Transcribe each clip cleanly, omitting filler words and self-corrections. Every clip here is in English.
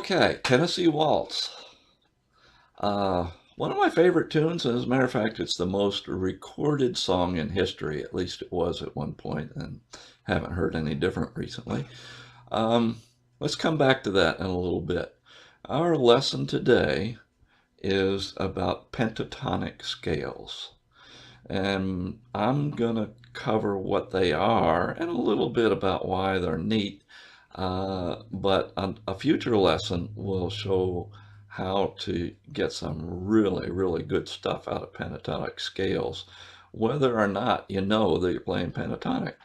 Okay, Tennessee Waltz. One of my favorite tunes, and as a matter of fact, it's the most recorded song in history. At least it was at one point, and haven't heard any different recently. Let's come back to that in a little bit. Our lesson today is about pentatonic scales. And I'm going to cover what they are and a little bit about why they're neat. But a future lesson will show how to get some really, really good stuff out of pentatonic scales, whether or not you know that you're playing pentatonic.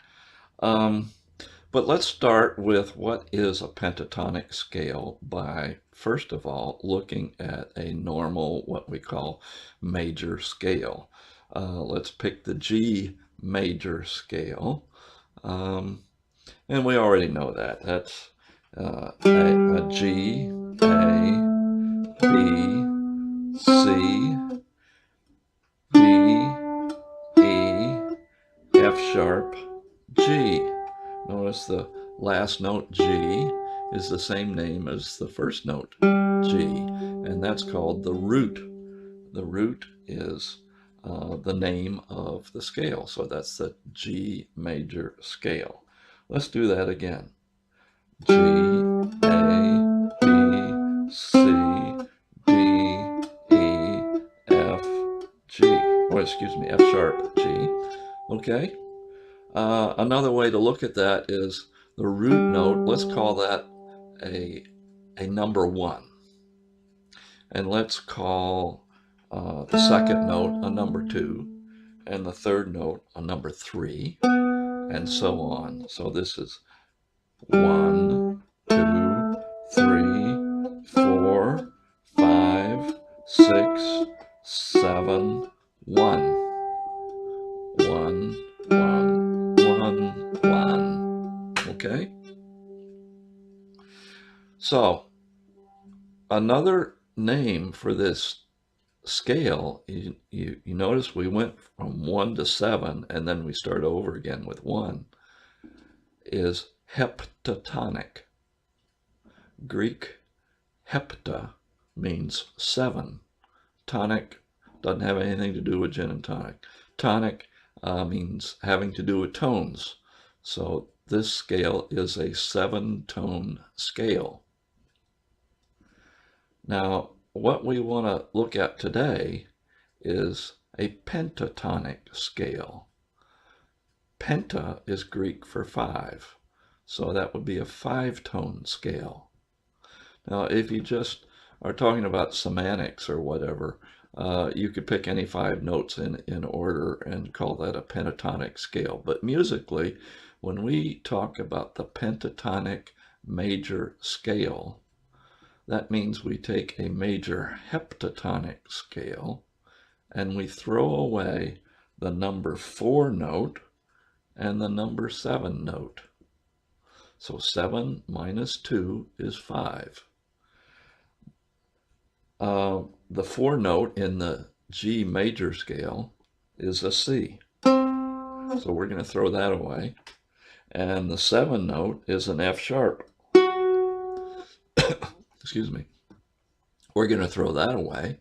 But let's start with what is a pentatonic scale by, first of all, looking at a normal, what we call major scale. Let's pick the G major scale. And we already know that. That's a G, A, B, C, D, E, F sharp, G. Notice the last note G is the same name as the first note G, and that's called the root. The root is the name of the scale, so that's the G major scale. Let's do that again. G, A, B, C, D, E, F, G. Oh, excuse me, F sharp, G. Okay. Another way to look at that is the root note. Let's call that a number 1. And let's call the second note a number 2, and the third note a number 3, and so on. So this is 1, 2, 3, 4, 5, 6, 7, 1. 1, 1, 1, 1. Okay? So, another name for this scale, you notice we went from 1 to 7, and then we start over again with 1, is heptatonic. Greek hepta means 7. Tonic doesn't have anything to do with gin and tonic. Tonic means having to do with tones. So this scale is a 7-tone scale. Now, what we want to look at today is a pentatonic scale. Penta is Greek for 5, so that would be a 5-tone scale. Now, if you just are talking about semantics or whatever, you could pick any 5 notes in order and call that a pentatonic scale. But musically, when we talk about the pentatonic major scale, that means we take a major heptatonic scale and we throw away the number 4 note and the number 7 note. So 7 minus 2 is 5. The 4 note in the G major scale is a C. So we're going to throw that away. And the 7 note is an F sharp. Excuse me. We're going to throw that away.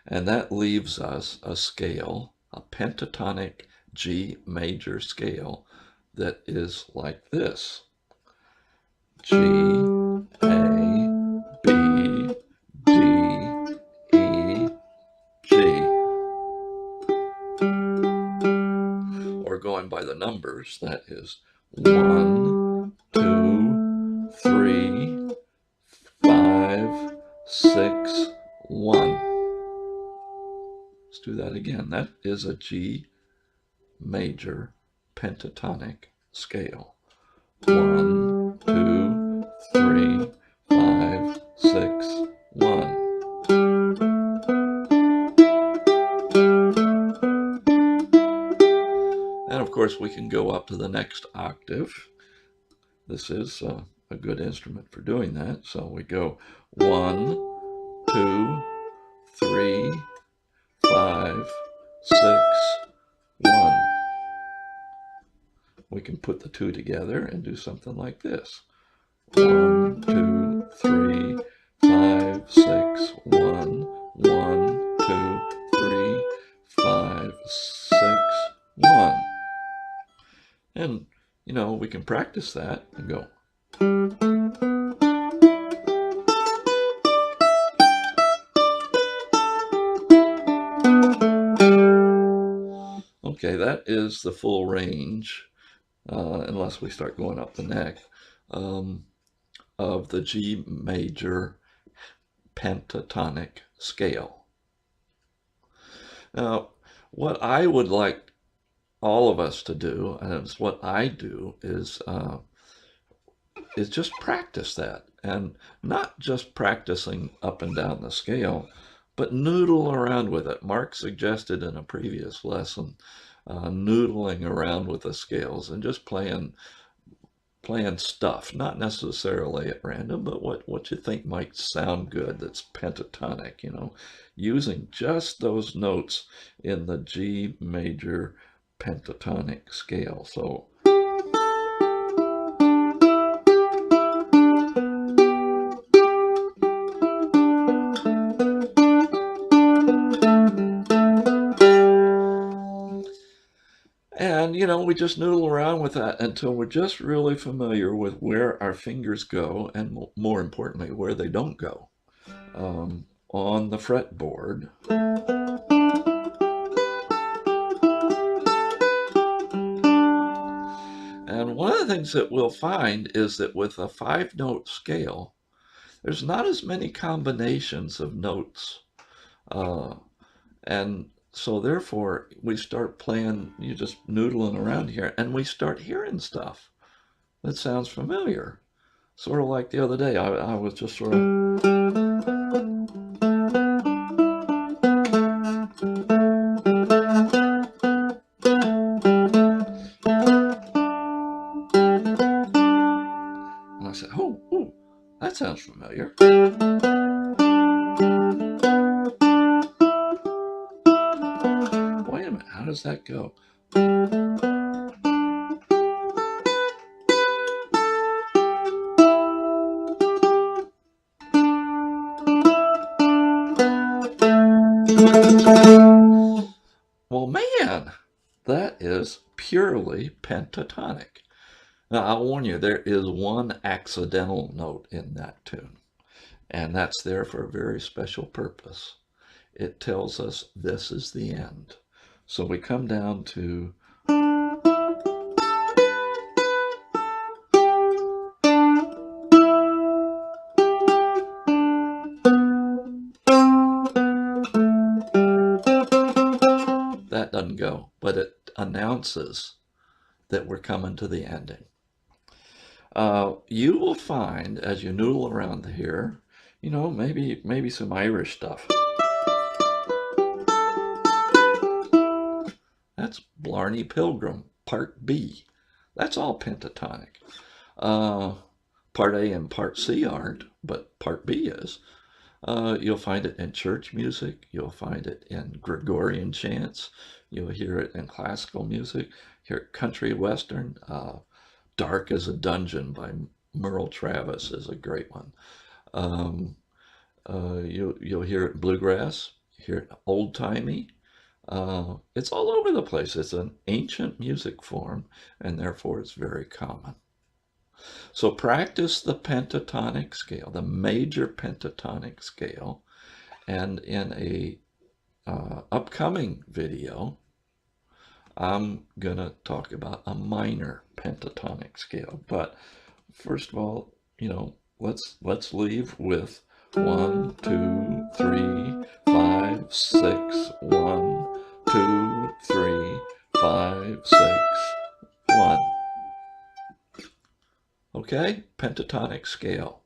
And that leaves us a scale, a pentatonic G major scale that is like this. G, A, B, D, E, G. Or going by the numbers, that is 1, 2, 3, 5, 6, 1. Let's do that again. That is a G major pentatonic scale. 1, 2, 3, 5, 6, 1. And of course, we can go up to the next octave. This is a good instrument for doing that. So we go 1, 2, 3, 5, 6, 1. We can put the 2 together and do something like this. 1, 2, 3, we can practice that and go. Okay, that is the full range, unless we start going up the neck, of the G major pentatonic scale. Now, what I would like all of us to do, and it's what I do, is just practice that, and not just practicing up and down the scale, but noodle around with it. Mark suggested in a previous lesson noodling around with the scales and just playing stuff, not necessarily at random, but what you think might sound good that's pentatonic, you know, using just those notes in the G major pentatonic scale. So and, you know, we just noodle around with that until we're just really familiar with where our fingers go, and more importantly, where they don't go on the fretboard. And one of the things that we'll find is that with a 5-note scale, there's not as many combinations of notes. And so therefore, we start playing, you just noodling around here, and we start hearing stuff that sounds familiar. Sort of like the other day, I was just sort of... And I said, oh, that sounds familiar. Wait a minute, how does that go? Well, man, that is purely pentatonic. Now, I'll warn you, there is one accidental note in that tune, and that's there for a very special purpose. It tells us this is the end. So we come down to... That doesn't go, but it announces that we're coming to the ending. You will find, as you noodle around here, you know, maybe some Irish stuff. That's Blarney Pilgrim, Part B. That's all pentatonic. Part A and Part C aren't, but Part B is. You'll find it in church music. You'll find it in Gregorian chants. You'll hear it in classical music. Hear it country western. Dark as a Dungeon by Merle Travis is a great one. You'll hear it in bluegrass. You hear it old-timey. It's all over the place. It's an ancient music form, and therefore it's very common. So practice the pentatonic scale, the major pentatonic scale, and in a upcoming video, I'm gonna talk about a minor pentatonic scale. But first of all, you know, let's leave with 1, 2, 3, 5, 6, 1, 2, 3, 5, 6, 1. Okay, pentatonic scale.